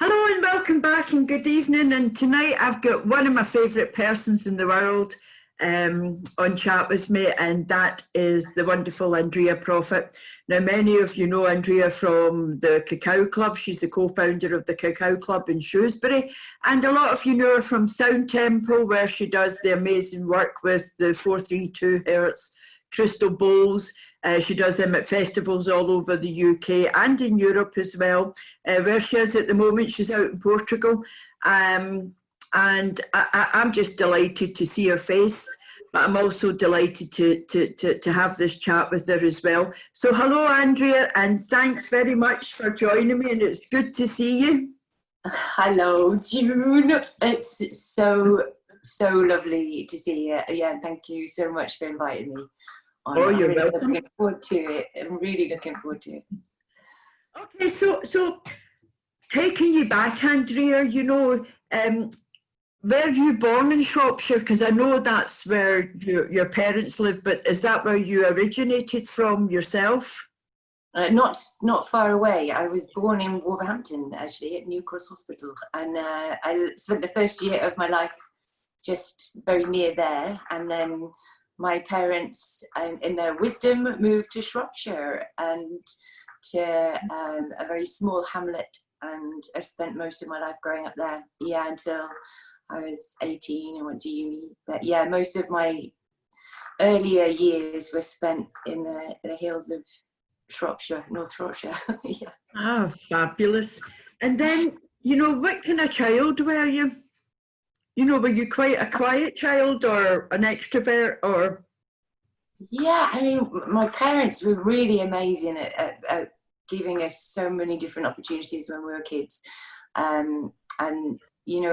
Hello and welcome back and good evening. And tonight I've got one of my favourite persons in the world on chat with me, and that is the wonderful Andrea Proffitt. Now, many of you know Andrea from the Cacou Club. She's the co-founder of the Cacou Club in Shrewsbury, and a lot of you know her from Sound Temple, where she does the amazing work with the 432 Hertz crystal bowls. She does them at festivals all over the UK and in Europe as well. Where she is at the moment, she's out in Portugal. And I'm just delighted to see her face, but I'm also delighted to have this chat with her as well. So hello, Andrea, and thanks very much for joining me, and it's good to see you. Hello, June. It's so lovely to see you. Yeah, thank you so much for inviting me. Oh, you're really welcome. Looking forward to it. I'm really looking forward to it. Okay, so taking you back, Andrea, were you born in Shropshire? Because I know that's where your parents live, but is that where you originated from yourself? Not far away. I was born in Wolverhampton, actually, at New Cross Hospital, and I spent the first year of my life just very near there, and then my parents, in their wisdom, moved to Shropshire and to a very small hamlet, and I spent most of my life growing up there. Yeah, until I was 18 and went to uni. But yeah, most of my earlier years were spent in the hills of Shropshire, North Shropshire. Yeah. Ah, fabulous. And then, what kind of child were you? Were you quite a quiet child or an extrovert or? Yeah, I mean, my parents were really amazing at giving us so many different opportunities when we were kids. And, I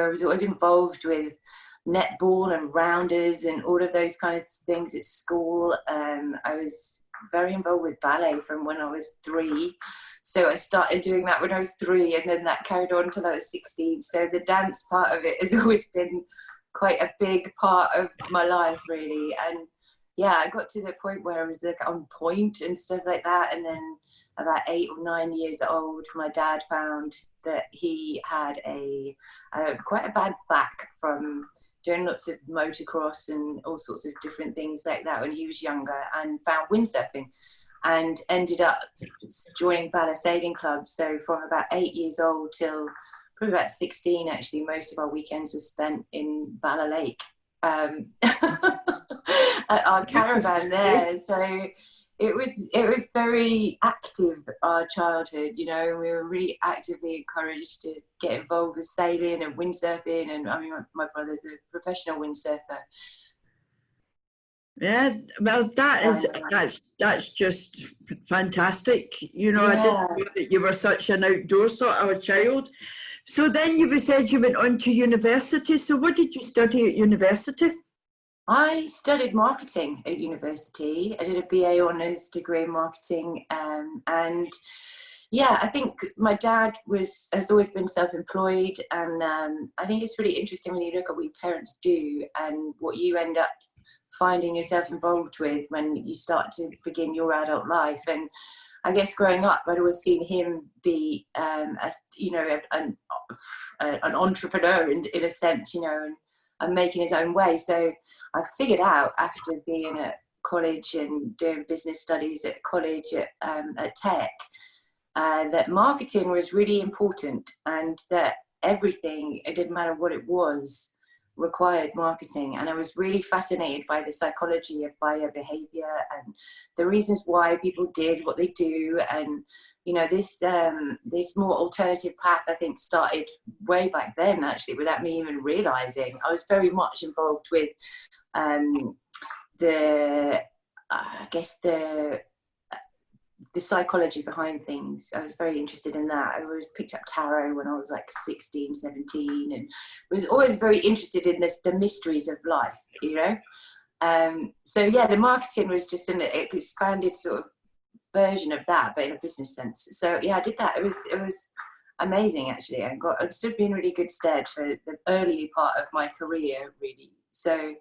was always involved with netball and rounders and all of those kind of things at school. I was very involved with ballet from when I was 3. So I started doing that when I was 3, and then that carried on until I was 16. So the dance part of it has always been quite a big part of my life, really. And yeah, I got to the point where I was like on point and stuff like that. And then about 8 or 9 years old, my dad found that he had quite a bad back from doing lots of motocross and all sorts of different things like that when he was younger, and found windsurfing and ended up joining Bala Sailing Club. So from about 8 years old till probably about 16, actually, most of our weekends were spent in Bala Lake. At our caravan there. So it was very active, our childhood. We were really actively encouraged to get involved with sailing and windsurfing, and I mean, my brother's a professional windsurfer. Yeah, well, that's just fantastic. I didn't know that you were such an outdoor sort of a child. So then you said you went on to university. So what did you study at university? I studied marketing at university. I did a BA honours degree in marketing, and yeah, I think my dad has always been self-employed, and I think it's really interesting when you look at what your parents do and what you end up finding yourself involved with when you start to begin your adult life. And I guess growing up, I'd always seen him be, an entrepreneur in a sense, and making his own way. So I figured out after being at college and doing business studies at college at Tech, that marketing was really important, and that everything, it didn't matter what it was, required marketing. And I was really fascinated by the psychology of buyer behavior and the reasons why people did what they do. And this more alternative path, I think, started way back then, actually, without me even realizing. I was very much involved with the psychology behind things. I was very interested in that. I always picked up tarot when I was like 16, 17, and was always very interested in the mysteries of life, So yeah, the marketing was just an expanded sort of version of that, but in a business sense. So yeah, I did that. It was amazing, actually. I stood me in really good stead for the early part of my career, really. So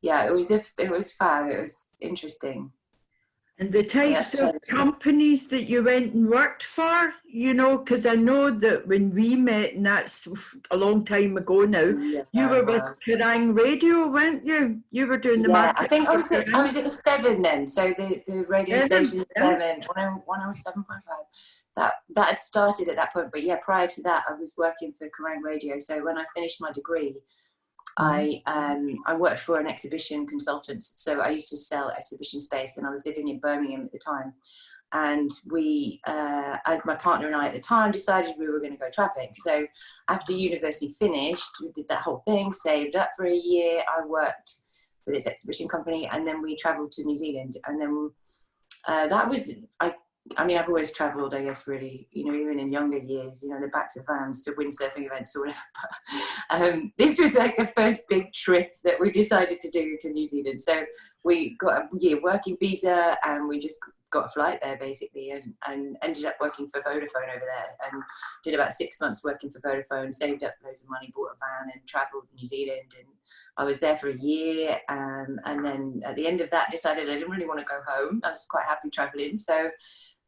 yeah, it was fab. It was interesting. And the types of companies that you went and worked for, you know, because I know that when we met, and that's a long time ago now, you were with Kerrang Radio, weren't you? You were doing the market. I think I was at the 7 then, so the radio station 7, 107.5. That had started at that point, but yeah, prior to that, I was working for Kerrang Radio. So when I finished my degree, I worked for an exhibition consultant. So I used to sell exhibition space, and I was living in Birmingham at the time. And we, as my partner and I at the time, decided we were going to go traveling. So after university finished, we did that whole thing, saved up for a year. I worked for this exhibition company, and then we traveled to New Zealand. And then that was, I mean, I've always travelled, I guess, really, you know, even in younger years, you know, the backs of vans to windsurfing events or whatever. But this was like the first big trip that we decided to do to New Zealand. So we got a year working visa, and we just got a flight there basically, and ended up working for Vodafone over there, and did about 6 months working for Vodafone, saved up loads of money, bought a van, and travelled New Zealand. And I was there for a year, and then at the end of that decided I didn't really want to go home. I was quite happy travelling, so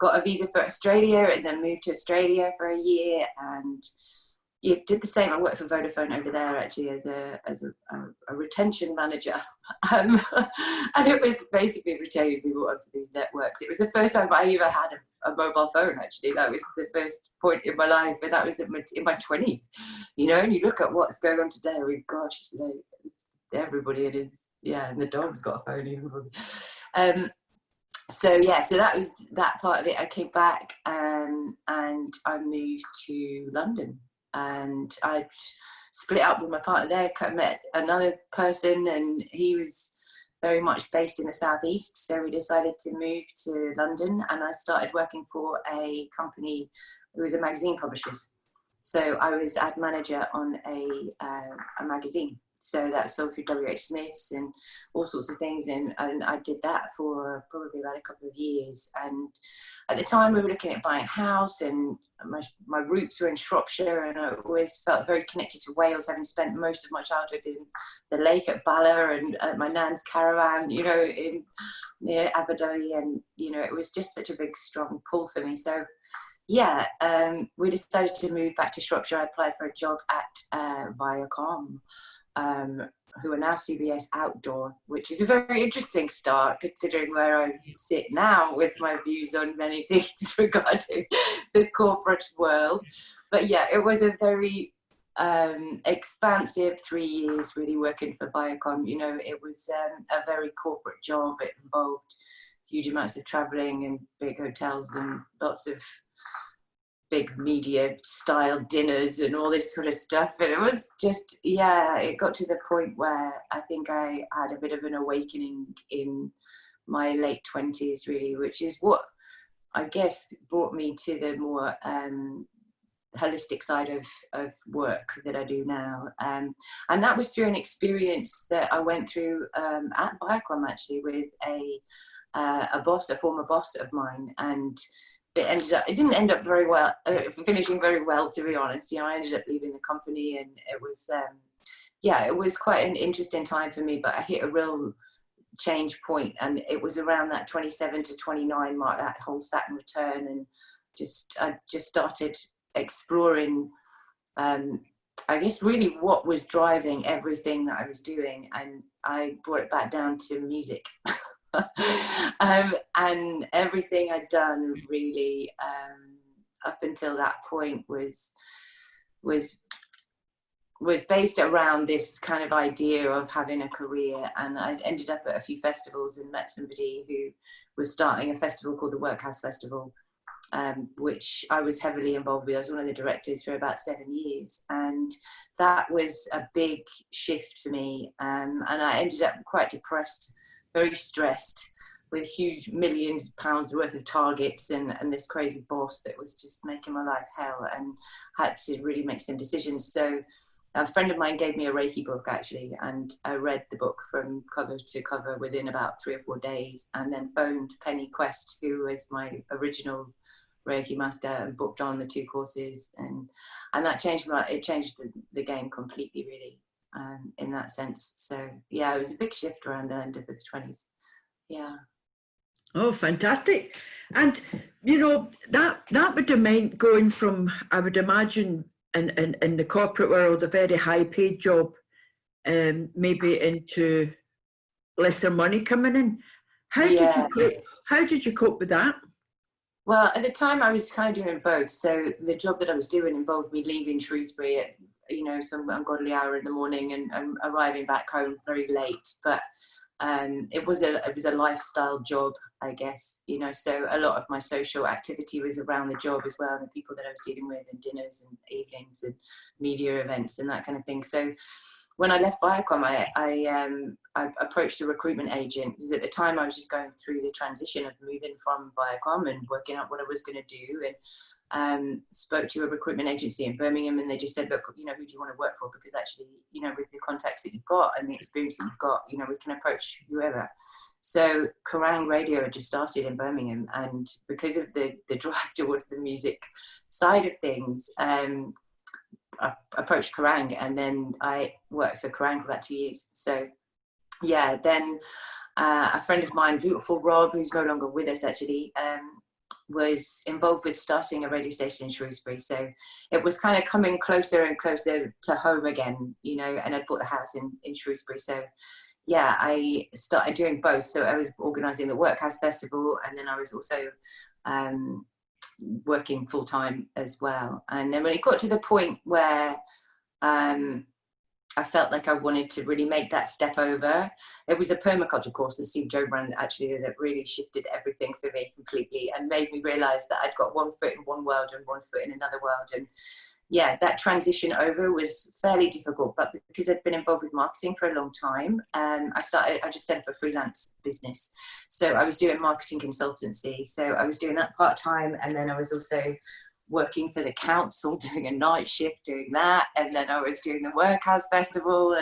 got a visa for Australia, and then moved to Australia for a year, and did the same. I worked for Vodafone over there actually as a retention manager, and it was basically retaining people onto these networks. It was the first time I ever had a mobile phone. Actually, that was the first point in my life, and that was in my 20s. You know, and you look at what's going on today. I mean, gosh, you know, everybody it is. Yeah, and the dog's got a phone even. So that was that part of it. I came back, and I moved to London, and I split up with my partner there. I met another person, and he was very much based in the southeast, so we decided to move to London, and I started working for a company who was a magazine publisher. So I was ad manager on a magazine. So that was sold through WH Smith's and all sorts of things. And I did that for probably about a couple of years. And at the time we were looking at buying a house, and my roots were in Shropshire, and I always felt very connected to Wales, having spent most of my childhood in the lake at Bala and at my nan's caravan, you know, near Aberdowie. And, you know, it was just such a big, strong pull for me. So we decided to move back to Shropshire. I applied for a job at Viacom, who are now CBS Outdoor, which is a very interesting start considering where I sit now with my views on many things regarding the corporate world. But yeah, it was a very expansive 3 years really working for Viacom. You know, it was a very corporate job. It involved huge amounts of traveling and big hotels and lots of big media style dinners and all this sort of stuff. And it was just, it got to the point where I think I had a bit of an awakening in my late 20s really, which is what I guess brought me to the more holistic side of work that I do now. And that was through an experience that I went through at Viacom actually with a former boss of mine. And it didn't end up very well, finishing very well, to be honest. You know, I ended up leaving the company, and it was, it was quite an interesting time for me, but I hit a real change point, and it was around that 27 to 29 mark, that whole Saturn return, and I just started exploring, I guess really what was driving everything that I was doing, and I brought it back down to music. And everything I'd done really up until that point was based around this kind of idea of having a career. And I ended up at a few festivals and met somebody who was starting a festival called the Workhouse Festival, which I was heavily involved with. I was one of the directors for about 7 years, and that was a big shift for me, and I ended up quite depressed, very stressed, with huge millions of pounds worth of targets and this crazy boss that was just making my life hell, and had to really make some decisions. So a friend of mine gave me a Reiki book actually, and I read the book from cover to cover within about 3 or 4 days, and then phoned Penny Quest, who was my original Reiki master, and booked on the 2 courses, and that changed the game completely really. In that sense. So it was a big shift around the end of the 20s. Oh, fantastic. And, that would have meant going from, I would imagine, in the corporate world, a very high paid job, maybe into lesser money coming in. How did you Yeah. cope? How did you cope with that? Well, at the time I was kind of doing both. So the job that I was doing involved me leaving Shrewsbury at, some ungodly hour in the morning and arriving back home very late. But it was a lifestyle job, I guess, so a lot of my social activity was around the job as well, the people that I was dealing with, and dinners and evenings and media events and that kind of thing. So when I left Viacom, I approached a recruitment agent, because at the time I was just going through the transition of moving from Viacom and working out what I was going to do, and spoke to a recruitment agency in Birmingham, and they just said, look, who do you want to work for? Because actually, with the contacts that you've got and the experience that you've got, we can approach whoever. So Kerrang Radio had just started in Birmingham, and because of the drive towards the music side of things, I approached Kerrang, and then I worked for Kerrang for about 2 years. So yeah, then a friend of mine, beautiful Rob, who's no longer with us actually, was involved with starting a radio station in Shrewsbury. So it was kind of coming closer and closer to home again, and I'd bought the house in Shrewsbury. So yeah, I started doing both. So I was organising the Workhouse Festival, and then I was also working full time as well. And then when it got to the point where I felt like I wanted to really make that step over, it was a permaculture course that Steve Joe ran actually that really shifted everything for me completely and made me realise that I'd got one foot in one world and one foot in another world. And yeah, that transition over was fairly difficult, but because I'd been involved with marketing for a long time, I just set up a freelance business. So I was doing marketing consultancy. So I was doing that part-time, and then I was also working for the council, doing a night shift, doing that. And then I was doing the Workhouse Festival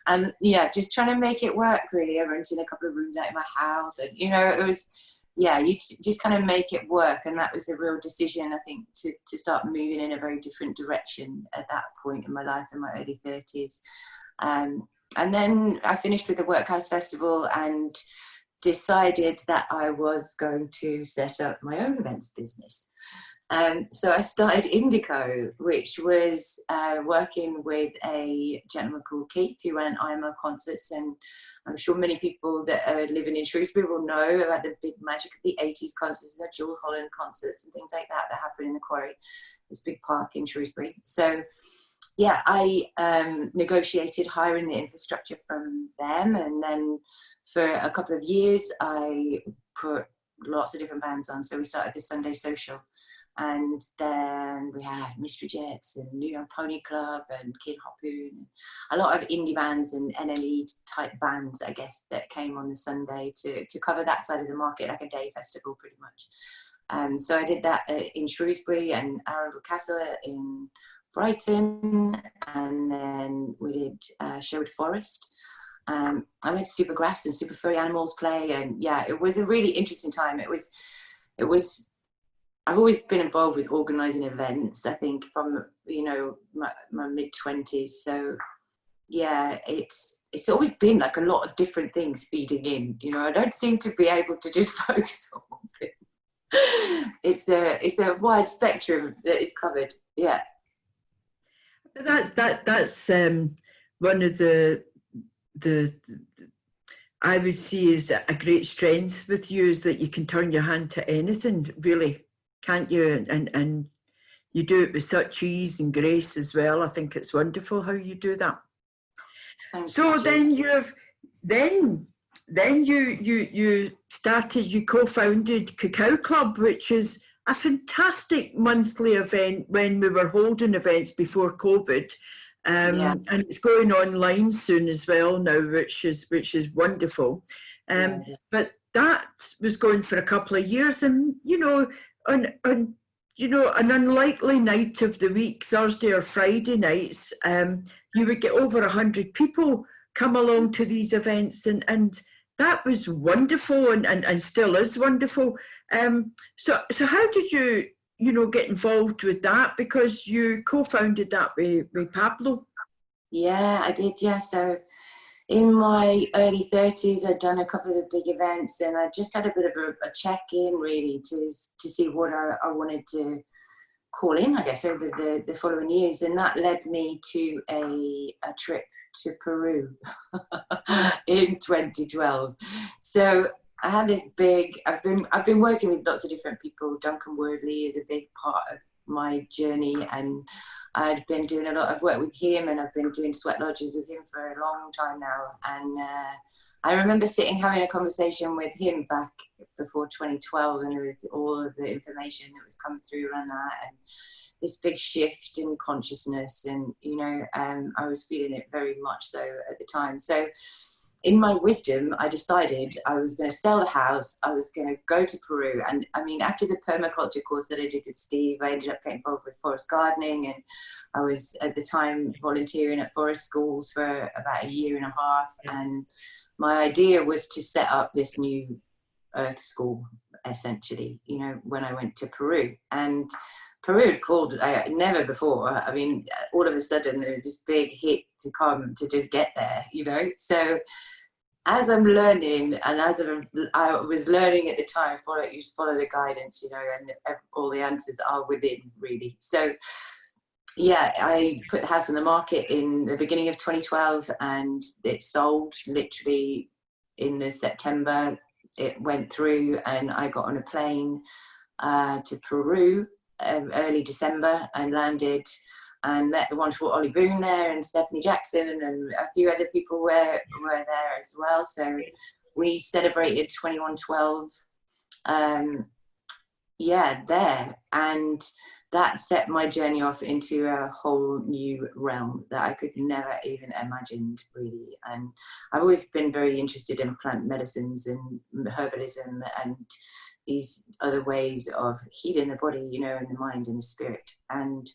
and yeah, just trying to make it work really. I rented a couple of rooms out of my house, and it was, yeah, you just kind of make it work. And that was a real decision, I think, to start moving in a very different direction at that point in my life, in my early 30s. And then I finished with the Workhouse Festival and decided that I was going to set up my own events business. So I started Indico, which was working with a gentleman called Keith, who ran IMO concerts, and I'm sure many people that are living in Shrewsbury will know about the big magic of the 80s concerts, the Jewel Holland concerts and things like that happen in the Quarry, this big park in Shrewsbury. So yeah, I negotiated hiring the infrastructure from them, and then for a couple of years I put lots of different bands on. So we started the Sunday Social, and then we had Mystery Jets and New Young Pony Club and Kid Harpoon, a lot of indie bands and NLE type bands, I guess, that came on the Sunday to cover that side of the market, like a day festival pretty much. So I did that in Shrewsbury and Arundel Castle in Brighton, and then we did Sherwood Forest. I went to Supergrass and Super Furry Animals play, and yeah, it was a really interesting time. It was I've always been involved with organising events, I think, from my mid-20s. So yeah, it's always been like a lot of different things feeding in. I don't seem to be able to just focus on one thing. It's a wide spectrum that is covered. Yeah. That's one of the I would see as a great strength with you, is that you can turn your hand to anything, really, can't you? And you do it with such ease and grace as well. I think it's wonderful how you do that. So then you co-founded Cacou Club, which is a fantastic monthly event when we were holding events before COVID. And it's going online soon as well now, which is wonderful. But that was going for a couple of years, and on an unlikely night of the week, Thursday or Friday nights, you would get over 100 people come along to these events, and that was wonderful, and still is wonderful. So how did you get involved with that? Because you co-founded that with Pablo. Yeah, I did. Yeah, so in my early 30s, I'd done a couple of the big events, and I just had a bit of a check-in really to see what I wanted to call in, I guess, over the following years. And that led me to a trip to Peru in 2012. So I had this big, I've been working with lots of different people. Duncan Wordley is a big part of my journey, and I'd been doing a lot of work with him, and I've been doing sweat lodges with him for a long time now. And I remember having a conversation with him back before 2012, and there was all of the information that was come through around that, and this big shift in consciousness, and I was feeling it very much so at the time. So in my wisdom, I decided I was going to sell the house. I was going to go to Peru. And I mean, after the permaculture course that I did with Steve, I ended up getting involved with forest gardening. And I was at the time volunteering at forest schools for about 1.5 years. And my idea was to set up this new earth school, essentially, when I went to Peru. And Peru had called never before. I mean, all of a sudden there was this big hit to come to just get there, So as I'm learning, and as I was learning at the time, you just follow the guidance, and all the answers are within, really. So yeah, I put the house on the market in the beginning of 2012, and it sold literally in the September. It went through, and I got on a plane to Peru early December, and landed and met the wonderful Ollie Boone there, and Stephanie Jackson, and a few other people were there as well. So we celebrated 2112 there, and that set my journey off into a whole new realm that I could never even imagined, really. And I've always been very interested in plant medicines and herbalism and these other ways of healing the body, and the mind and the spirit. And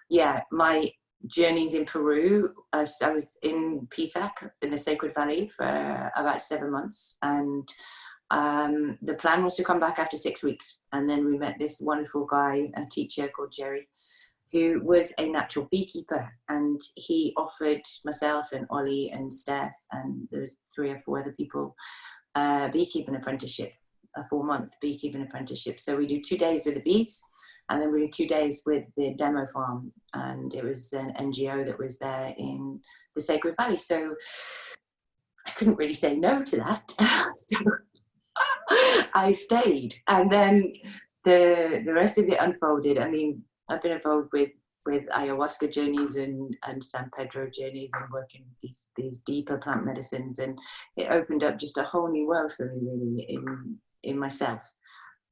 yeah, my journeys in Peru, I was in Pisac in the Sacred Valley for about 7 months, and the plan was to come back after 6 weeks. And then we met this wonderful guy, a teacher called Jerry, who was a natural beekeeper, and he offered myself and Ollie and Steph, and there's 3 or 4 other people, beekeeping apprenticeship, a 4-month beekeeping apprenticeship. So we do 2 days with the bees, and then we do 2 days with the demo farm, and it was an NGO that was there in the Sacred Valley. So I couldn't really say no to that. So I stayed, and then the rest of it unfolded. I mean, I've been involved with ayahuasca journeys and San Pedro journeys, and working with these deeper plant medicines, and it opened up just a whole new world for me, really, in myself.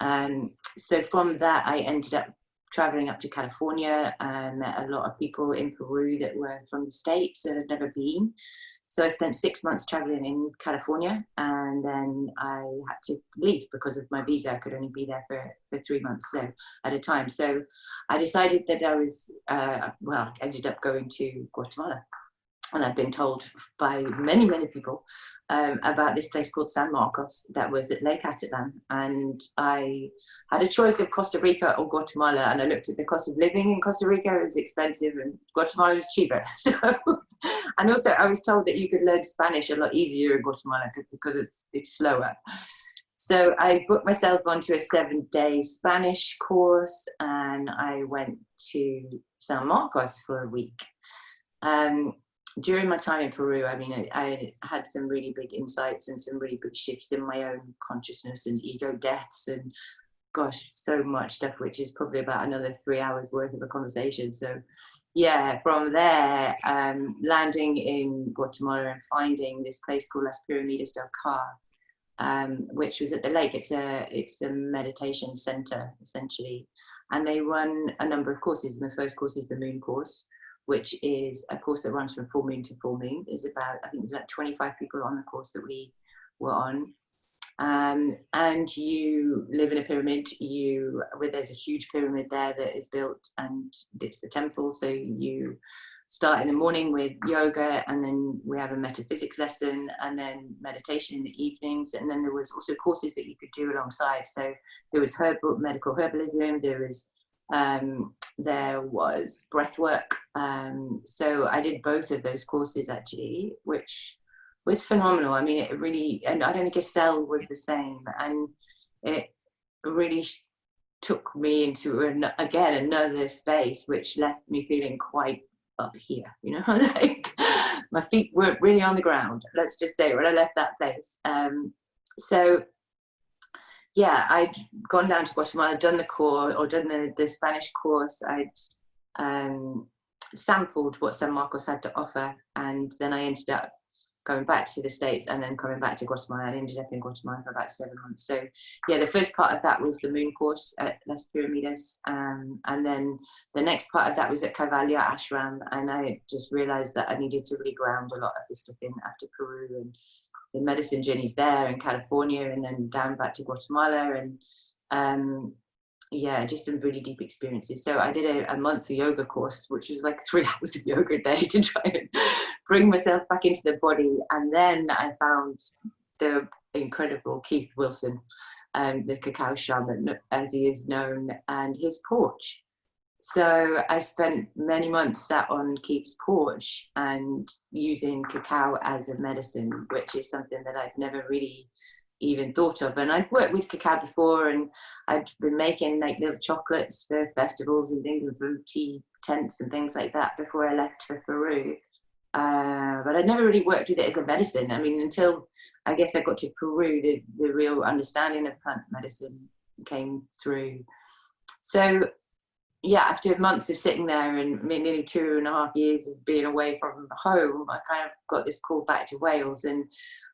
So from that, I ended up traveling up to California and met a lot of people in Peru that were from the States that had never been. So I spent 6 months traveling in California, and then I had to leave because of my visa. I could only be there for 3 months at a time. So I decided that I was, ended up going to Guatemala. And I've been told by many, many people about this place called San Marcos that was at Lake Atitlan. And I had a choice of Costa Rica or Guatemala. And I looked at the cost of living in Costa Rica. It was expensive, and Guatemala was cheaper. So, and also I was told that you could learn Spanish a lot easier in Guatemala because it's slower. So I booked myself onto a 7-day Spanish course, and I went to San Marcos for a week. During my time in Peru, I mean, I had some really big insights and some really big shifts in my own consciousness and ego deaths, and gosh, so much stuff, which is probably about another 3 hours worth of a conversation. So yeah, from there, landing in Guatemala and finding this place called Las Piramidas del Car, which was at the lake. It's a meditation center, essentially. And they run a number of courses. And the first course is the moon course, which is a course that runs from full moon to full moon. There's about 25 people on the course that we were on. And you live in a pyramid. There's a huge pyramid there that is built, and it's the temple. So you start in the morning with yoga, and then we have a metaphysics lesson, and then meditation in the evenings. And then there was also courses that you could do alongside. So there was medical herbalism. There was breath work. So I did both of those courses, actually, which was phenomenal. I mean, it really, and I don't think a cell was the same, and it really took me into again another space which left me feeling quite up here, you know. I was like, my feet weren't really on the ground, let's just say, when I left that place. So yeah, I'd gone down to Guatemala, done the course, or done the Spanish course. I'd sampled what San Marcos had to offer, and then I ended up going back to the States and then coming back to Guatemala. I ended up in Guatemala for about 7 months. So yeah, the first part of that was the moon course at Las Piramides, and then the next part of that was at Cavalia Ashram, and I just realized that I needed to really ground a lot of this stuff in after Peru and the medicine journeys there in California, and then down back to Guatemala, and yeah, just some really deep experiences. So I did a monthly yoga course, which was like 3 hours of yoga a day to try and bring myself back into the body. And then I found the incredible Keith Wilson, the cacao shaman, as he is known, and his porch. So I spent many months sat on Keith's porch and using cacao as a medicine, which is something that I'd never really even thought of. And I'd worked with cacao before, and I'd been making like little chocolates for festivals and things, with tea tents and things like that before I left for Peru. But I'd never really worked with it as a medicine. I mean, until I guess I got to Peru, the real understanding of plant medicine came through. So yeah, after months of sitting there and nearly 2.5 years of being away from home, I kind of got this call back to Wales, and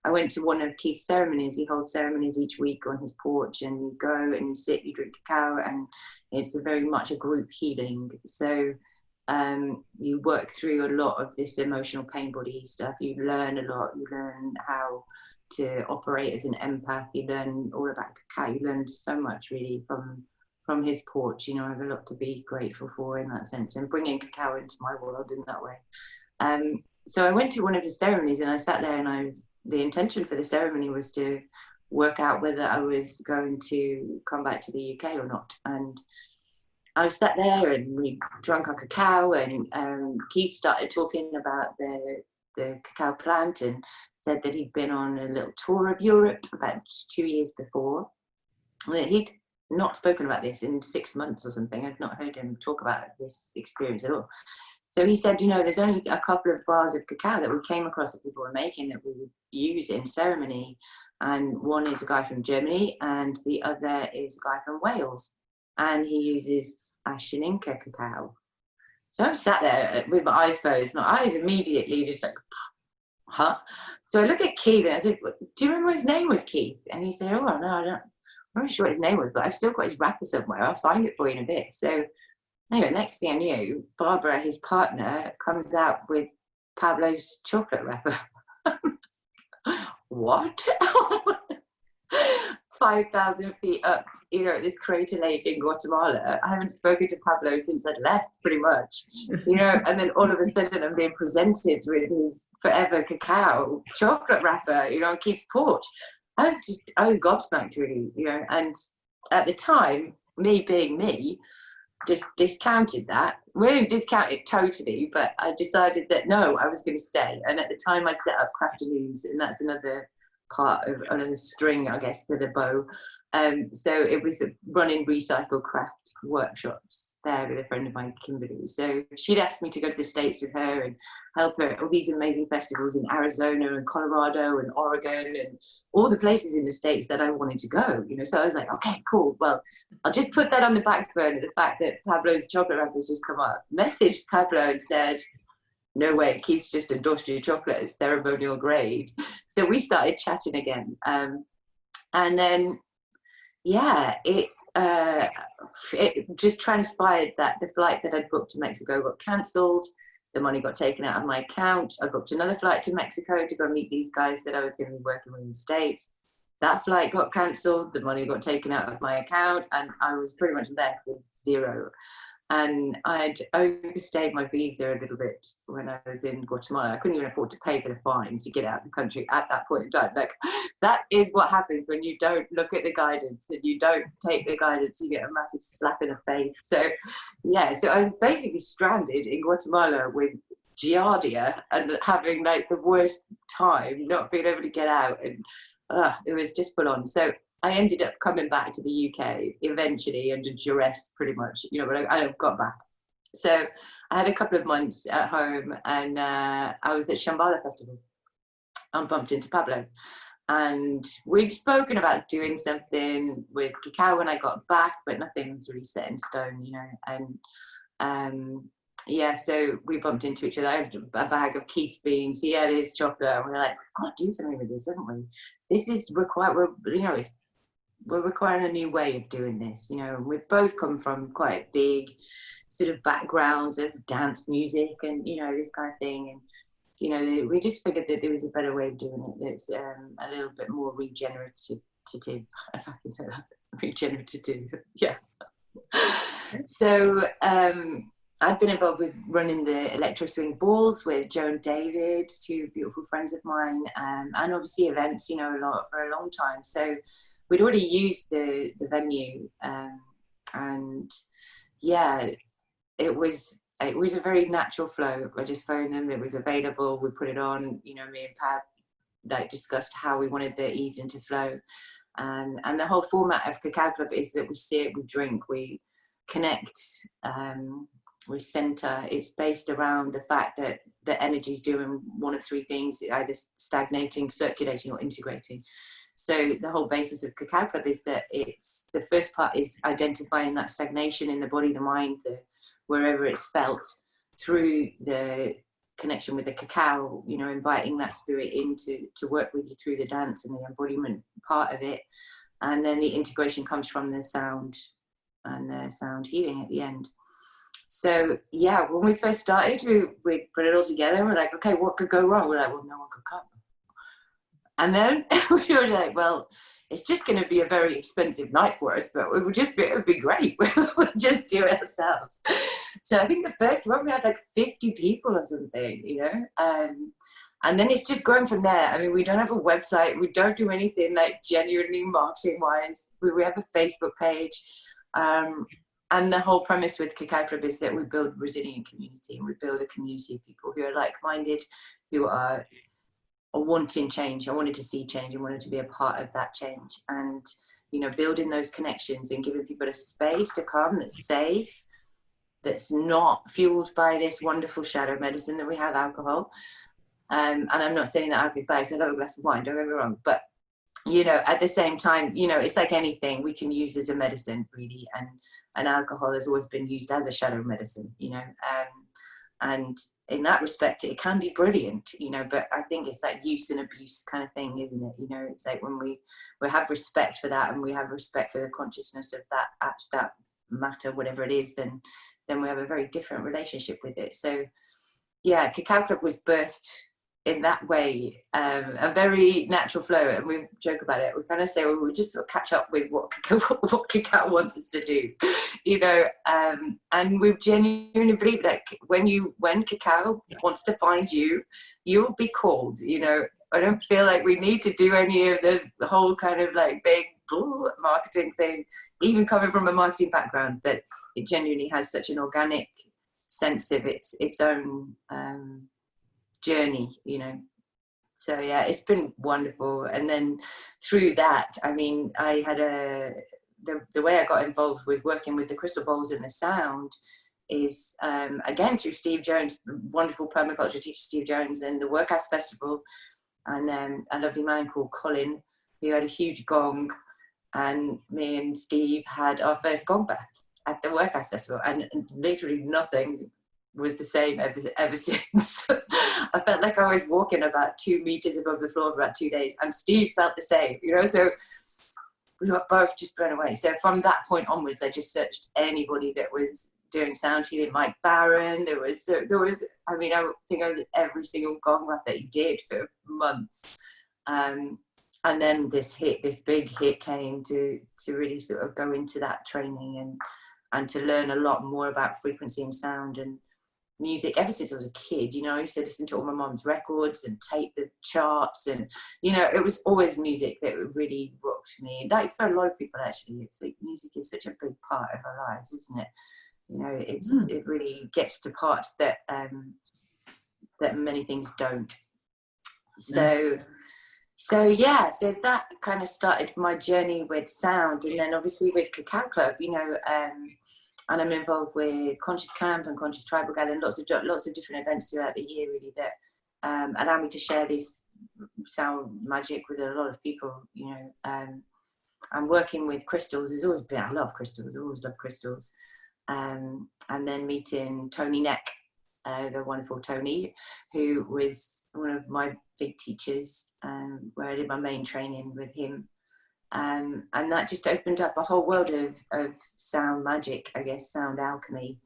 I went to one of Keith's ceremonies. He holds ceremonies each week on his porch, and you go and you sit, you drink cacao, and it's very much a group healing. So you work through a lot of this emotional pain body stuff. You learn a lot. You learn how to operate as an empath. You learn all about cacao. You learn so much really from his porch. You know, I have a lot to be grateful for in that sense, and bringing cacao into my world in that way. So I went to one of his ceremonies, and I sat there, and the intention for the ceremony was to work out whether I was going to come back to the UK or not. And I was sat there and we drank our cacao, and Keith started talking about the cacao plant, and said that he'd been on a little tour of Europe about 2 years before. That he'd not spoken about this in 6 months or something. I'd not heard him talk about this experience at all. So he said, you know, there's only a couple of bars of cacao that we came across that people were making that we would use in ceremony. And one is a guy from Germany, and the other is a guy from Wales. And he uses Ashaninka cacao. So I'm sat there with my eyes closed, my eyes immediately just like, huh? So I look at Keith and I said, do you remember what his name was, Keith? And he said, oh, no, I'm not really sure what his name was, but I've still got his wrapper somewhere. I'll find it for you in a bit. So anyway, next thing I knew, Barbara, his partner, comes out with Pablo's chocolate wrapper. What? 5,000 feet up, you know, at this crater lake in Guatemala. I haven't spoken to Pablo since I'd left, pretty much, you know, and then all of a sudden I'm being presented with his forever cacao chocolate wrapper, you know, on Keith's porch. I was gobsmacked, really, you know. And at the time, me being me, just discounted that. We didn't discount it totally, but I decided that no, I was going to stay. And at the time, I'd set up Crafternoons, and that's another part of another string, I guess, to the bow. So it was running recycle craft workshops there with a friend of mine, Kimberly. So she'd asked me to go to the States with her and help her at all these amazing festivals in Arizona and Colorado and Oregon and all the places in the States that I wanted to go, you know. So I was like, okay, cool. Well, I'll just put that on the back burner, the fact that Pablo's chocolate wrapper's just come up. Messaged Pablo and said, no way, Keith's just endorsed your chocolate, it's ceremonial grade. So we started chatting again. And then, yeah, it just transpired that the flight that I'd booked to Mexico got cancelled. The money got taken out of my account. I booked another flight to Mexico to go meet these guys that I was going to be working with in the States. That flight got cancelled. The money got taken out of my account, and I was pretty much left with zero. And I'd overstayed my visa a little bit when I was in Guatemala. I couldn't even afford to pay for the fine to get out of the country at that point in time. Like, that is what happens when you don't look at the guidance and you don't take the guidance. You get a massive slap in the face. So, yeah, so I was basically stranded in Guatemala with giardia and having like the worst time, not being able to get out, and it was just full on. So I ended up coming back to the UK eventually under duress, pretty much, you know, but I got back. So I had a couple of months at home, and I was at Shambhala Festival and bumped into Pablo. And we'd spoken about doing something with Cacou when I got back, but nothing was really set in stone, you know. And yeah, so we bumped into each other. I had a bag of Keats beans, he had his chocolate, and we were like, we've got to do something with this, haven't we? This is we're requiring a new way of doing this, you know. And we've both come from quite big sort of backgrounds of dance music and, you know, this kind of thing. And you know, we just figured that there was a better way of doing it that's a little bit more regenerative, if I can say that, regenerative, yeah. So I've been involved with running the electro swing balls with Joe and David, two beautiful friends of mine, and obviously events, you know, for a long time. So we'd already used the venue, and yeah, it was a very natural flow. I just phoned them, it was available, we put it on, you know, me and Pab like discussed how we wanted the evening to flow. And the whole format of Cacou Club is that we sit, we drink, we connect, we center. It's based around the fact that the energy is doing one of three things, either stagnating, circulating, or integrating. So the whole basis of Cacou Club is that it's, the first part is identifying that stagnation in the body, the mind, wherever it's felt, through the connection with the cacao, you know, inviting that spirit in to work with you through the dance and the embodiment part of it. And then the integration comes from the sound and the sound healing at the end. So yeah, when we first started, we put it all together. We're like, okay, what could go wrong? We're like, well, no one could come. And then we were like, well, it's just going to be a very expensive night for us, but it would be great. We'll just do it ourselves. So I think the first one we had like 50 people or something, you know, and then it's just grown from there. I mean, we don't have a website. We don't do anything like genuinely marketing wise. We have a Facebook page. And the whole premise with Cacou Club is that we build resilient community, and we build a community of people who are like-minded, who are wanting change. I wanted to see change and wanted to be a part of that change, and you know, building those connections and giving people a space to come that's safe, that's not fueled by this wonderful shadow medicine that we have, alcohol. And I'm not saying that alcohol is bad, so I love a glass of wine, don't get me wrong, but you know, at the same time, you know, it's like anything we can use as a medicine, really, and alcohol has always been used as a shadow medicine, you know. And in that respect, it can be brilliant, you know, but I think it's that use and abuse kind of thing, isn't it? You know, it's like when we have respect for that, and we have respect for the consciousness of that matter, whatever it is, then we have a very different relationship with it. So yeah, Cacou Club was birthed in that way, a very natural flow, and we joke about it. We kind of say, well, we just sort of catch up with what Cacou wants us to do, you know. And we genuinely believe that when Cacou wants to find you, you'll be called. You know, I don't feel like we need to do any of the whole kind of like big marketing thing, even coming from a marketing background. But it genuinely has such an organic sense of its own journey, you know. So yeah, it's been wonderful. And then through that, I mean, I had the way I got involved with working with the crystal bowls and the sound is again through Steve Jones, wonderful permaculture teacher Steve Jones, and the Workhouse Festival, and a lovely man called Colin who had a huge gong, and me and Steve had our first gong bath at the Workhouse Festival, and literally nothing was the same ever since. I felt like I was walking about 2 meters above the floor for about 2 days, and Steve felt the same, you know. So we were both just blown away. So from that point onwards, I just searched anybody that was doing sound healing. Mike Barron, there was I mean, I think I was at every single gong bath that he did for months. And then this big hit came to really sort of go into that training and to learn a lot more about frequency and sound and music. Ever since I was a kid, you know, I used to listen to all my mom's records and tape the charts, and you know, it was always music that really rocked me. Like for a lot of people, actually, it's like music is such a big part of our lives, isn't it? You know, it really gets to parts that that many things don't. So yeah, so that kind of started my journey with sound, and then obviously with Cacou Club, you know, and I'm involved with Conscious Camp and Conscious Tribal Gathering, lots of different events throughout the year, really, that allow me to share this sound magic with a lot of people. You know, I'm working with crystals. There's always been, I love crystals. I always love crystals. And then meeting Tony Neck, the wonderful Tony, who was one of my big teachers, where I did my main training with him. And that just opened up a whole world of sound magic, I guess, sound alchemy,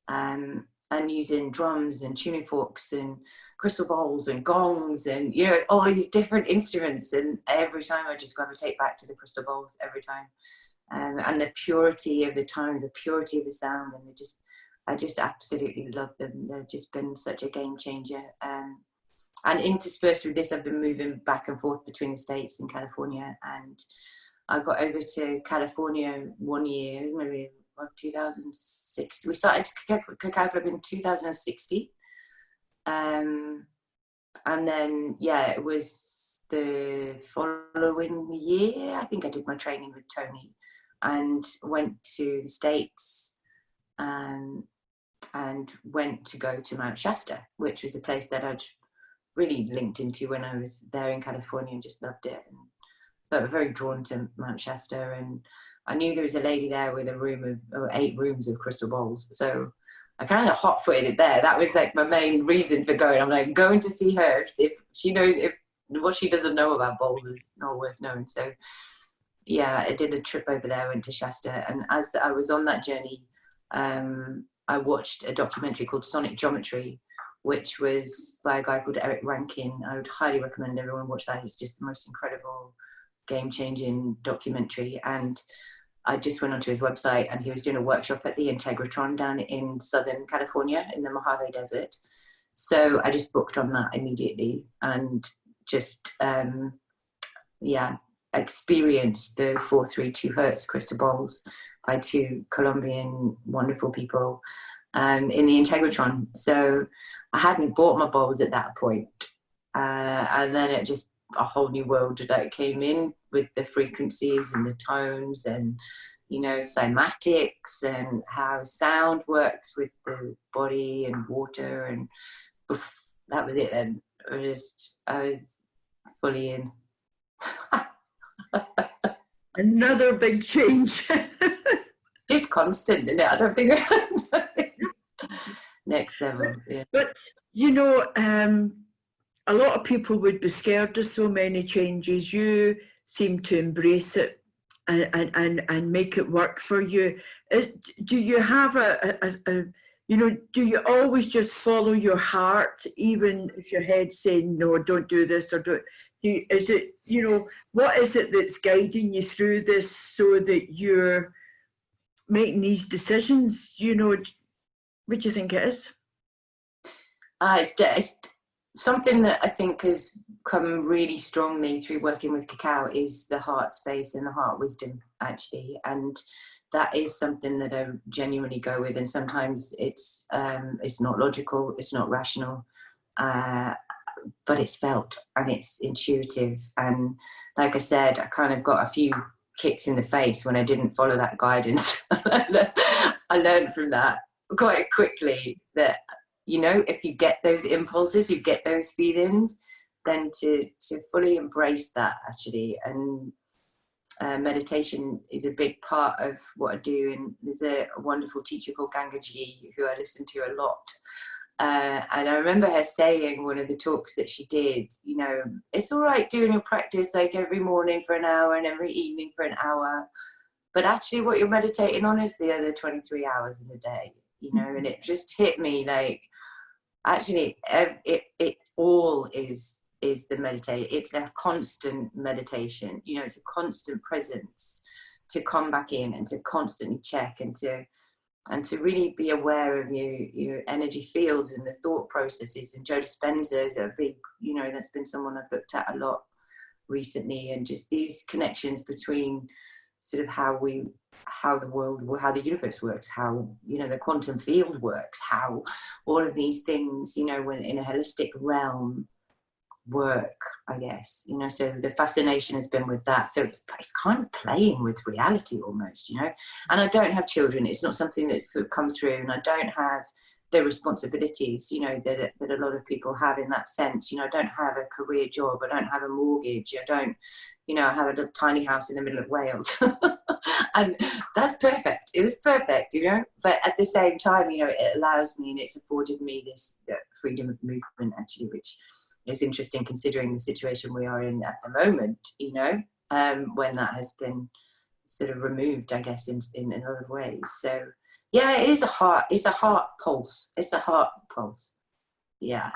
and using drums and tuning forks and crystal bowls and gongs and, you know, all these different instruments. And every time I just gravitate back to the crystal bowls every time. And the purity of the tone, the purity of the sound, and I just absolutely love them. They've just been such a game changer. And interspersed with this, I've been moving back and forth between the States and California. And I got over to California one year, maybe 2006. We started Cacou Club in 2016. And then, yeah, it was the following year, I think I did my training with Tony and went to the States, and went to go to Mount Shasta, which was a place that I'd really linked into when I was there in California and just loved it. And but very drawn to Mount Shasta, and I knew there was a lady there with a room of 8 rooms of crystal bowls. So I kind of hot-footed it there. That was like my main reason for going. I'm like, going to see her. If she knows, if what she doesn't know about bowls is not worth knowing. So yeah, I did a trip over there, went to Shasta. And as I was on that journey, I watched a documentary called Sonic Geometry, which was by a guy called Eric Rankin. I would highly recommend everyone watch that. It's just the most incredible, game-changing documentary. And I just went onto his website, and he was doing a workshop at the Integratron down in Southern California in the Mojave Desert. So I just booked on that immediately, and just, experienced the 432 Hertz crystal bowls by 2 Colombian wonderful people in the Integratron. So I hadn't bought my bowls at that point. And then it just, a whole new world that came in with the frequencies and the tones and, you know, cymatics and how sound works with the body and water, and that was it then. I was fully in. Another big change. Just constant, isn't it? I don't think next level. Yeah. But you know, a lot of people would be scared of so many changes. You seem to embrace it and make it work for you. Do you have do you always just follow your heart, even if your head's saying, no, don't do this, or is it, you know, what is it that's guiding you through this so that you're making these decisions? You know, what do you think it is? It's something that I think has come really strongly through working with Cacou is the heart space and the heart wisdom, actually. And that is something that I genuinely go with. And sometimes it's not logical, it's not rational, but it's felt and it's intuitive. And like I said, I kind of got a few kicks in the face when I didn't follow that guidance. I learned from that quite quickly that, you know, if you get those impulses, you get those feelings, then to fully embrace that, actually. And meditation is a big part of what I do. And there's a wonderful teacher called Gangaji who I listen to a lot. And I remember her saying one of the talks that she did, you know, it's all right doing your practice like every morning for an hour and every evening for an hour, but actually what you're meditating on is the other 23 hours in the day, you know. And it just hit me like, actually, it all is the meditation. It's a constant meditation, you know. It's a constant presence to come back in and to constantly check and to really be aware of your energy fields and the thought processes. And Joe Dispenza is a big, you know, that's been someone I've looked at a lot recently, and just these connections between sort of how the universe works, how, you know, the quantum field works, how all of these things, you know, when in a holistic realm work, I guess, you know. So the fascination has been with that. So it's kind of playing with reality almost, you know. And I don't have children. It's not something that's sort of come through, and I don't have the responsibilities, you know, that a lot of people have in that sense. You know, I don't have a career job. I don't have a mortgage. I don't, you know, I have a little tiny house in the middle of Wales. And that's perfect. It is perfect, you know. But at the same time, you know, it allows me and it's afforded me this freedom of movement, actually, which is interesting considering the situation we are in at the moment, you know, when that has been sort of removed, I guess, in a lot of ways. So yeah, it's a heart pulse. It's a heart pulse. Yeah.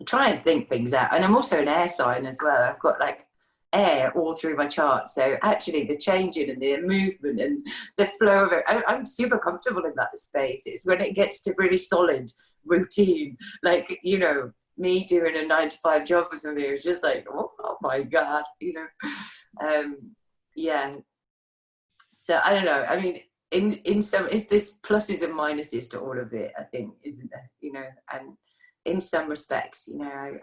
I try and think things out. And I'm also an air sign as well. I've got like air all through my chart. So actually the changing and the movement and the flow of it, I'm super comfortable in that space. It's when it gets to really solid routine, like, you know, me doing a 9-to-5 job or something, it was just like, oh my God, you know. Yeah. So I don't know. I mean, in some, it's this pluses and minuses to all of it, I think, isn't there? You know, and in some respects, you know,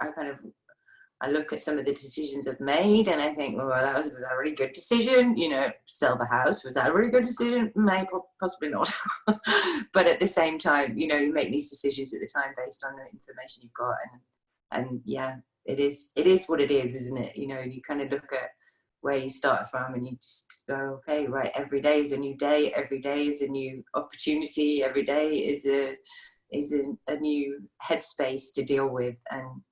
I look at some of the decisions I've made and I think, well, was that a really good decision? You know, sell the house, was that a really good decision? Maybe, possibly not. But at the same time, you know, you make these decisions at the time based on the information you've got, and yeah, it is what it is, isn't it? You know, you kind of look at where you start from and you just go, okay, right, every day is a new day, every day is a new opportunity, every day is a new headspace to deal with. And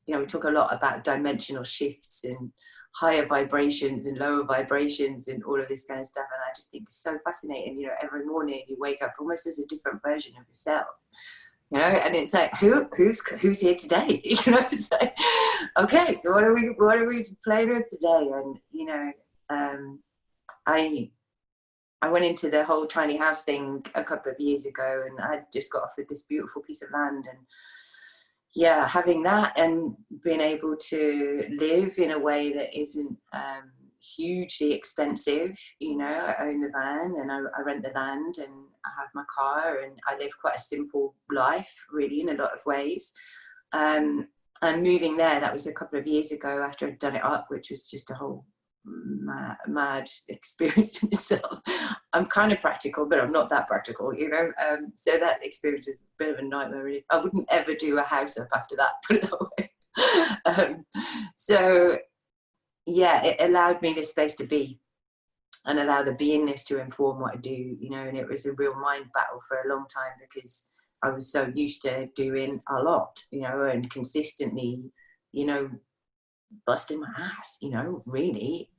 you know, we talk a lot about dimensional shifts and higher vibrations and lower vibrations and all of this kind of stuff. And I just think it's so fascinating. You know, every morning you wake up almost as a different version of yourself. You know, and it's like, who's here today? You know, it's like, okay, so what are we playing with today? And you know, I went into the whole tiny house thing a couple of years ago, and I just got offered this beautiful piece of land, and yeah, having that and being able to live in a way that isn't hugely expensive. You know, I own the van and I rent the land and I have my car and I live quite a simple life, really, in a lot of ways. And moving there, that was a couple of years ago after I'd done it up, which was just a whole mad experience in itself. I'm kind of practical, but I'm not that practical, you know. So that experience was a bit of a nightmare, really. I wouldn't ever do a house up after that, put it that way. So yeah, it allowed me this space to be and allow the beingness to inform what I do, you know. And it was a real mind battle for a long time because I was so used to doing a lot, you know, and consistently, you know, busting my ass, you know, really.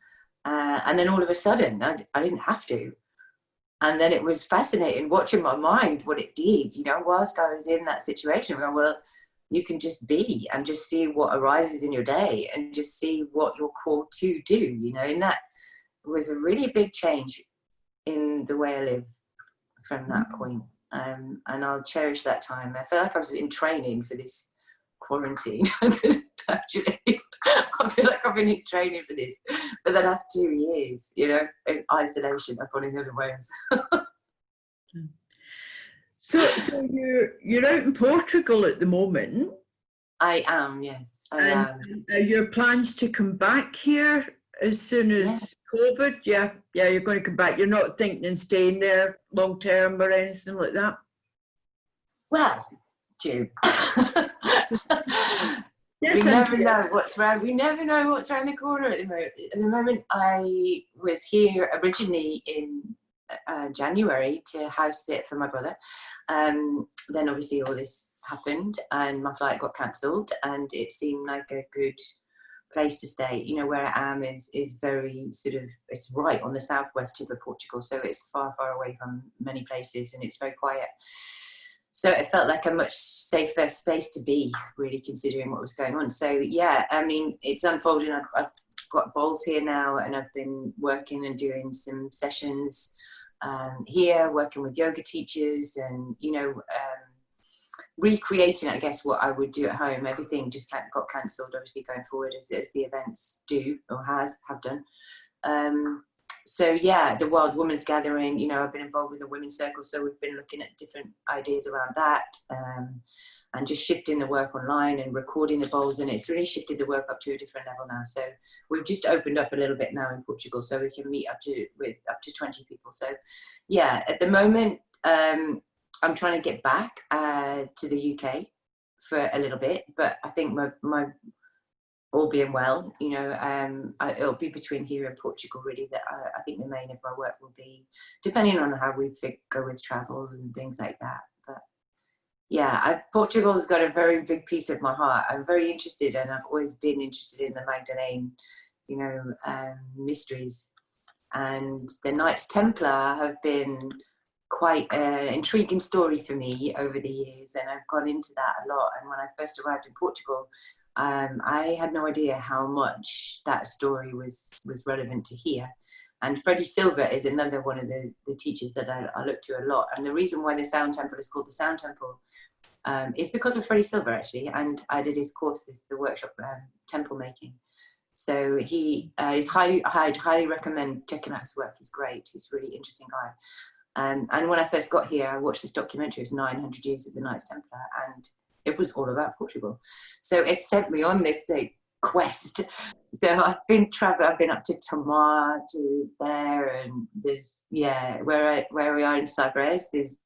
And then all of a sudden, I didn't have to. And then it was fascinating watching my mind, what it did, you know, whilst I was in that situation. Going, well, you can just be and just see what arises in your day and just see what you're called to do, you know. And that was a really big change in the way I live from that point. And I'll cherish that time. I feel like I was in training for this quarantine. Actually, I feel like I've been in training for this for the last 2 years, you know, in isolation up on a hill in Wales. So you're out in Portugal at the moment. I am, yes. I am. Are your plans to come back here as soon as COVID? Yeah, you're going to come back. You're not thinking of staying there long term or anything like that? Well, June. Yes, we never know what's around. We never know what's around the corner at the moment. At the moment, I was here originally in January to house sit for my brother. Then obviously all this happened and my flight got cancelled, and it seemed like a good place to stay. You know, where I am is very sort of, it's right on the southwest tip of Portugal, so it's far away from many places and it's very quiet. So it felt like a much safer space to be, really, considering what was going on. So yeah, I mean, it's unfolding. I've got bowls here now, and I've been working and doing some sessions here, working with yoga teachers, and you know, recreating, I guess, what I would do at home. Everything just got cancelled, obviously, going forward, as the events do or have done. So yeah, the Wild Women's Gathering, you know, I've been involved with the Women's Circle, so we've been looking at different ideas around that, and just shifting the work online and recording the bowls, and it's really shifted the work up to a different level now. So we've just opened up a little bit now in Portugal, so we can meet up to 20 people. So yeah, at the moment, I'm trying to get back to the UK for a little bit, but I think my all being well, you know, it'll be between here and Portugal really that I think the main of my work will be, depending on how we go with travels and things like that. But yeah, Portugal's got a very big piece of my heart. I'm very interested, and I've always been interested in the Magdalene, you know, mysteries. And the Knights Templar have been quite an intriguing story for me over the years, and I've gone into that a lot. And when I first arrived in Portugal, I had no idea how much that story was relevant to here. And Freddie Silver is another one of the teachers that I look to a lot. And the reason why the Sound Temple is called the Sound Temple is because of Freddie Silver, actually. And I did his course, the workshop, temple making. So he is highly recommend checking out his work. He's great. He's a really interesting guy. And when I first got here, I watched this documentary. It was 900 Years of the Knights Templar, and it was all about Portugal. So it sent me on this quest. So I've been traveling. I've been up to Tomar, to there, and there's where we are in Sagres is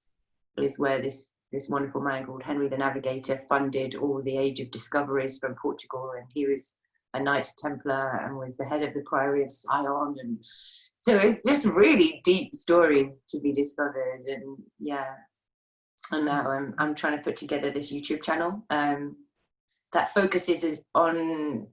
where this wonderful man called Henry the Navigator funded all the Age of Discoveries from Portugal, and he was a Knights Templar and was the head of the Priory of Sion, and so it's just really deep stories to be discovered. And yeah, and now I'm trying to put together this YouTube channel that focuses on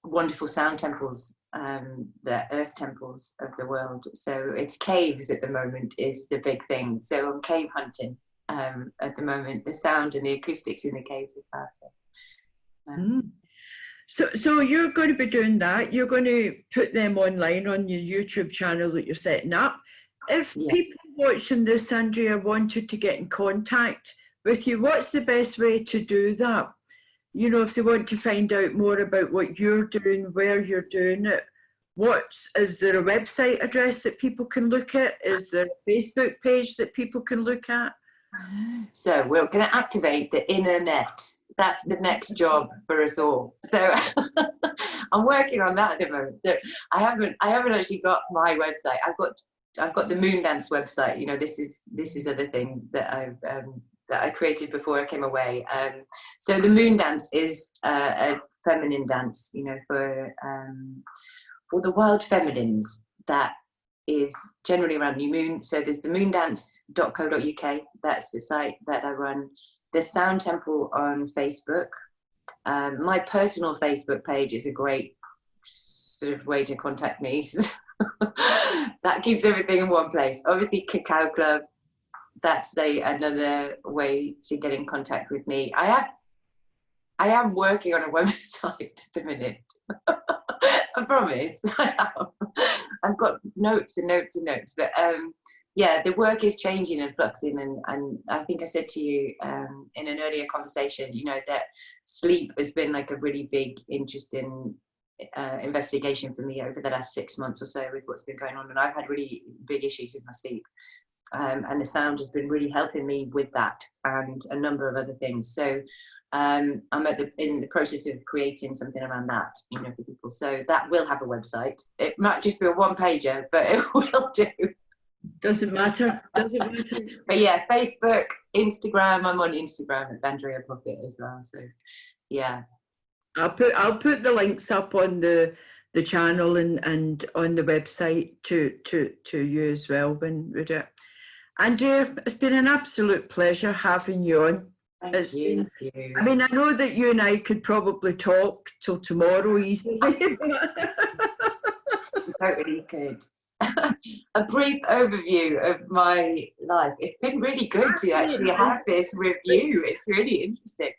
wonderful sound temples, the earth temples of the world. So it's caves at the moment is the big thing. So I'm cave hunting at the moment, the sound and the acoustics in the caves is fascinating. So you're going to be doing that. You're going to put them online on your YouTube channel that you're setting up. If people watching this, Andrea, wanted to get in contact with you, what's the best way to do that? You know, if they want to find out more about what you're doing, where you're doing it, is there a website address that people can look at? Is there a Facebook page that people can look at? So we're going to activate the internet. That's the next job for us all. So I'm working on that at the moment. So I haven't actually got my website. I've got the Moondance website. You know, this is other thing that I created before I came away. So the Moondance is a feminine dance, you know, for the wild feminines that is generally around new moon. So there's the moondance.co.uk. That's the site that I run. The Sound Temple on Facebook. My personal Facebook page is a great sort of way to contact me. That keeps everything in one place. Obviously, Cacou Club. That's another way to get in contact with me. I am working on a website at the minute. I promise. I've got notes and notes and notes, but yeah, the work is changing and fluxing, and I think I said to you in an earlier conversation, you know, that sleep has been like a really big, interesting investigation for me over the last 6 months or so with what's been going on, and I've had really big issues with my sleep, and the sound has been really helping me with that and a number of other things. So I'm in the process of creating something around that, you know, for people. So that will have a website. It might just be a one-pager, but it will do. Doesn't matter. Doesn't matter. But yeah, Facebook, Instagram. I'm on Instagram. It's Andrea Proffitt as well. So yeah, I'll put the links up on the channel and on the website to you as well when we do it. Andrea, it's been an absolute pleasure having you on. Thank you. I mean, I know that you and I could probably talk till tomorrow easily. Totally could. A brief overview of my life. It's been really good to actually have this review. It's really interesting.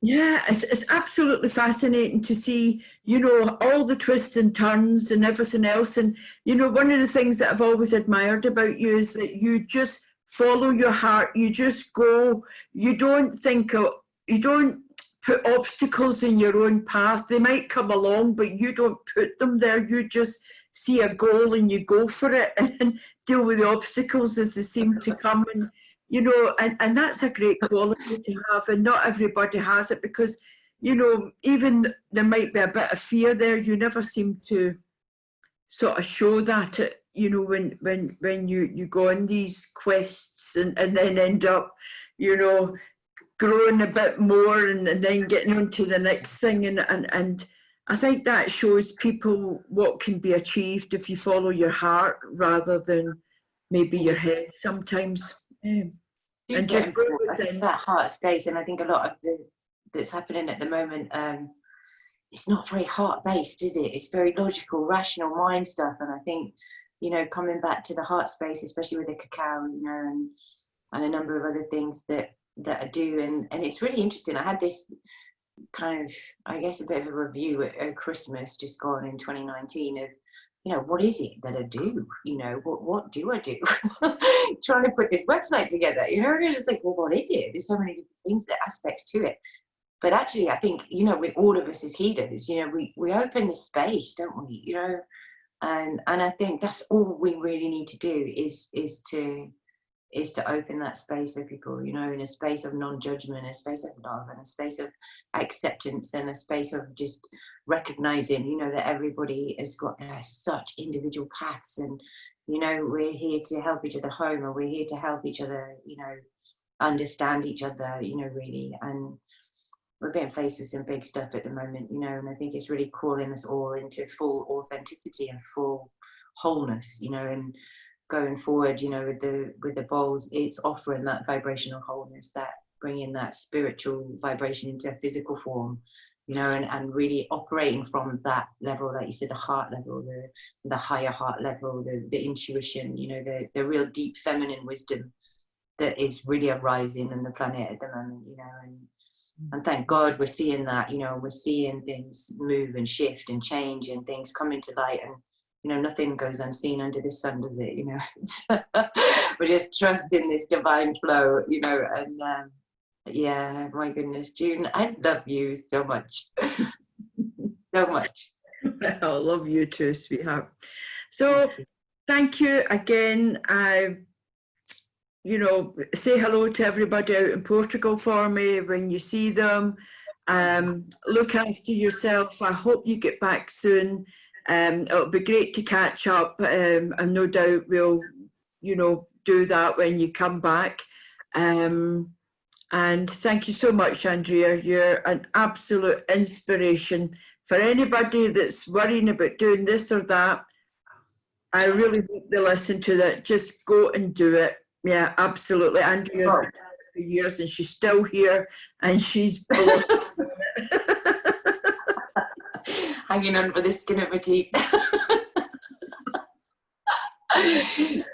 Yeah, it's absolutely fascinating to see, you know, all the twists and turns and everything else. And, you know, one of the things that I've always admired about you is that you just follow your heart. You just go. You don't put obstacles in your own path. They might come along, but you don't put them there. You just see a goal and you go for it and deal with the obstacles as they seem to come. And, you know, and that's a great quality to have, and not everybody has it, because, you know, even there might be a bit of fear there, you never seem to sort of show that, you know, when you go on these quests and then end up, you know, growing a bit more and then getting on to the next thing. And I think that shows people what can be achieved if you follow your heart rather than maybe your head sometimes. And just go within. That heart space, and I think a lot of that's happening at the moment, it's not very heart-based, is it? It's very logical, rational mind stuff. And I think, you know, coming back to the heart space, especially with the cacao, you know, and a number of other things that I do, and it's really interesting. I had this kind of, I guess, a bit of a review at Christmas just gone in 2019 of, you know, what is it that I do? You know, what do I do? Trying to put this website together, you know, and you're just like, well, what is it? There's so many different things, aspects to it. But actually, I think, you know, with all of us as healers, you know, we open the space, don't we? You know, and I think that's all we really need to do is to open that space for people, you know, in a space of non-judgment, a space of love, and a space of acceptance, and a space of just recognizing, you know, that everybody has got such individual paths, and, you know, we're here to help each other home, or we're here to help each other, you know, understand each other, you know, really. And we're being faced with some big stuff at the moment, you know, and I think it's really calling us all into full authenticity and full wholeness, you know, and going forward, you know, with the bowls, it's offering that vibrational wholeness, that bringing that spiritual vibration into physical form, you know, and really operating from that level, like you said, the heart level, the higher heart level, the intuition, you know, the real deep feminine wisdom that is really arising on the planet at the moment, you know, and thank God we're seeing that, you know, we're seeing things move and shift and change and things come into light, and, you know, nothing goes unseen under the sun, does it? You know, we're just trusting this divine flow, you know, and yeah, my goodness, June, I love you so much, so much. I love you too, sweetheart. So thank you again. You know, say hello to everybody out in Portugal for me when you see them. Look after yourself. I hope you get back soon. It'll be great to catch up, and no doubt we'll, you know, do that when you come back. And thank you so much, Andrea. You're an absolute inspiration for anybody that's worrying about doing this or that. I really hope they listen to that. Just go and do it. Yeah, absolutely. Andrea's been here for years and she's still here, and she's hanging on for the skin of her teeth.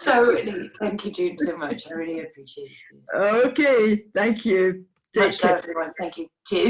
Totally. Thank you, June, so much. I really appreciate it. Okay, thank you. Much love, everyone. Thank you. Cheers.